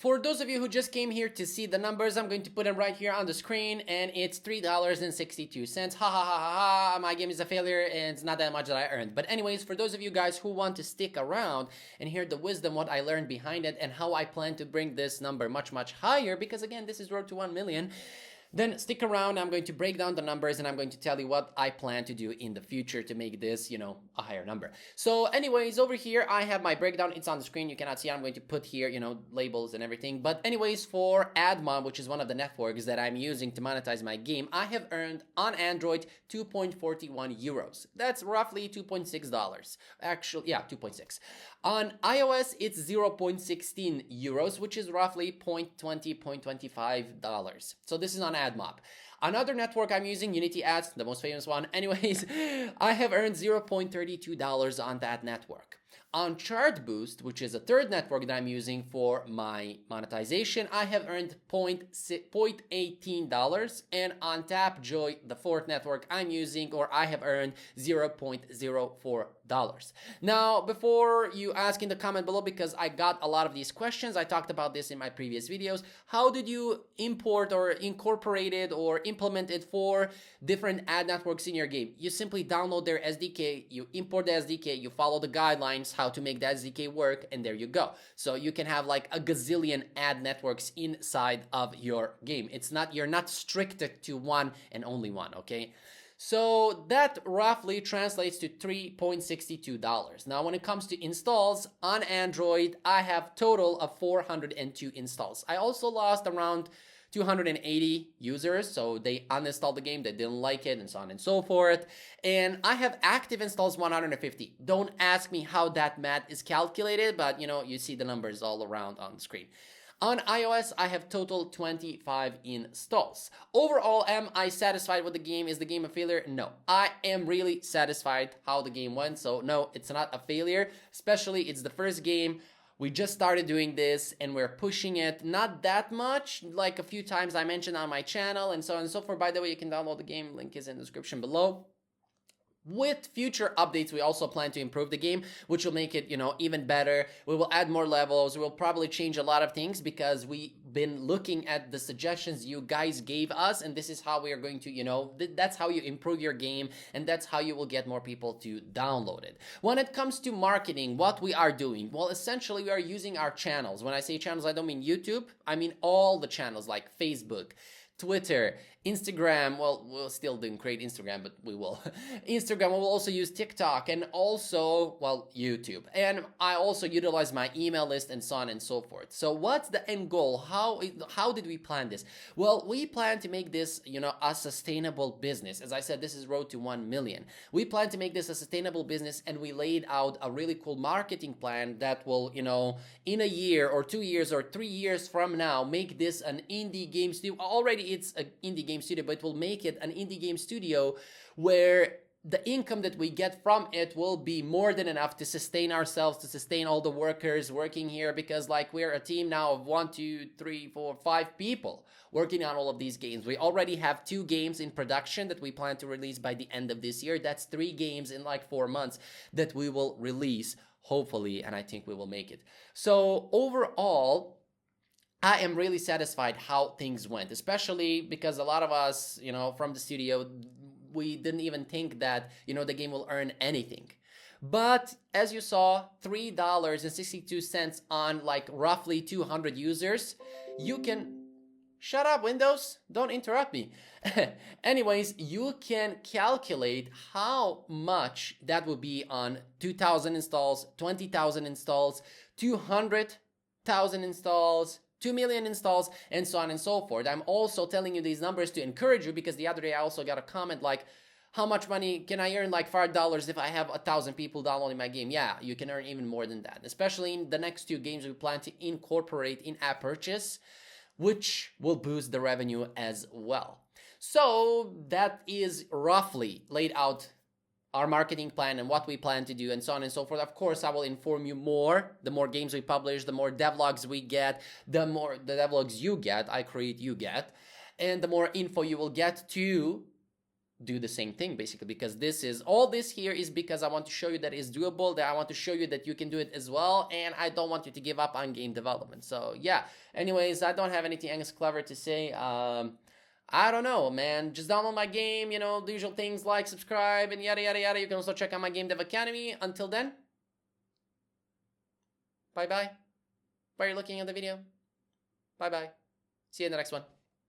for those of you who just came here to see the numbers, I'm going to put them right here on the screen, and it's $3.62. Ha ha ha ha ha, my game is a failure and it's not that much that I earned. But anyways, for those of you guys who want to stick around and hear the wisdom, what I learned behind it, and how I plan to bring this number much, much higher, because again, this is road to 1 million, then stick around. I'm going to break down the numbers and I'm going to tell you what I plan to do in the future to make this, a higher number. So anyways, over here, I have my breakdown. It's on the screen. You cannot see. I'm going to put here, labels and everything. But anyways, for AdMob, which is one of the networks that I'm using to monetize my game, I have earned on Android 2.41 euros. That's roughly $2.6. Actually, yeah, 2.6. On iOS, it's 0.16 euros, which is roughly $0.25. So this is on AdMob. Another network I'm using, Unity Ads, the most famous one. Anyways, I have earned $0.32 on that network. On Chartboost, which is a third network that I'm using for my monetization, I have earned $0.18. And on Tapjoy, the fourth network I'm using, I have earned $0.04. Now, before you ask in the comment below, because I got a lot of these questions, I talked about this in my previous videos, how did you import or incorporate it or implement it for different ad networks in your game? You simply download their SDK, you import the SDK, you follow the guidelines, how to make the SDK work, and there you go. So you can have like a gazillion ad networks inside of your game. You're not restricted to one and only one, okay? So that roughly translates to $3.62. Now, when it comes to installs on Android, I have total of 402 installs. I also lost around 280 users, so they uninstalled the game, they didn't like it, and so on and so forth. And I have active installs 150. Don't ask me how that math is calculated, but you see the numbers all around on the screen. On iOS, I have total 25 installs. Overall, am I satisfied with the game? Is the game a failure? No. I am really satisfied how the game went, so no, it's not a failure. Especially, it's the first game. We just started doing this and we're pushing it not that much, like a few times I mentioned on my channel and so on and so forth. By the way, you can download the game, link is in the description below. With future updates, we also plan to improve the game, which will make it, even better. We will add more levels. We'll probably change a lot of things because we've been looking at the suggestions you guys gave us, and this is how we are going to, that's how you improve your game, and that's how you will get more people to download it. When it comes to marketing, what we are doing, well, essentially we are using our channels. When I say channels, I don't mean YouTube. I mean all the channels like Facebook, Twitter, Instagram. Well, we'll still didn't create Instagram, but we will. Instagram, we will also use TikTok and also, YouTube. And I also utilize my email list and so on and so forth. So what's the end goal? How did we plan this? Well, we plan to make this, a sustainable business. As I said, this is road to 1 million. We plan to make this a sustainable business, and we laid out a really cool marketing plan that will, in a year or 2 years or 3 years from now, make this an indie game studio. Already it's an indie game studio, but it will make it an indie game studio where the income that we get from it will be more than enough to sustain ourselves, to sustain all the workers working here, because we're a team now of 1, 2, 3, 4, 5 people working on all of these games. We already have 2 games in production that we plan to release by the end of this year. That's 3 games in 4 months that we will release, hopefully, and I think we will make it. So overall, I am really satisfied how things went, especially because a lot of us, from the studio, we didn't even think that, the game will earn anything. But as you saw, $3.62 on roughly 200 users, you can... Shut up, Windows! Don't interrupt me. Anyways, you can calculate how much that would be on 2,000 installs, 20,000 installs, 200,000 installs, 2 million installs, and so on and so forth. I'm also telling you these numbers to encourage you, because the other day I also got a comment how much money can I earn, $5 if I have 1,000 people downloading my game? Yeah, you can earn even more than that. Especially in the next 2 games, we plan to incorporate in-app purchase, which will boost the revenue as well. So that is roughly laid out our marketing plan and what we plan to do and so on and so forth. Of course, I will inform you more. The more games we publish, the more devlogs we get, the more the devlogs you get, I create, you get, and the more info you will get to do the same thing basically, because this is all this here is because I want to show you that it's doable, that I want to show you that you can do it as well, and I don't want you to give up on game development. So yeah, anyways, I don't have anything else clever to say. I don't know, man. Just download my game, you know, the usual things, like, subscribe, and yada yada yada. You can also check out my Game Dev Academy. Until then, bye bye. Why are you looking at the video? Bye bye. See you in the next one.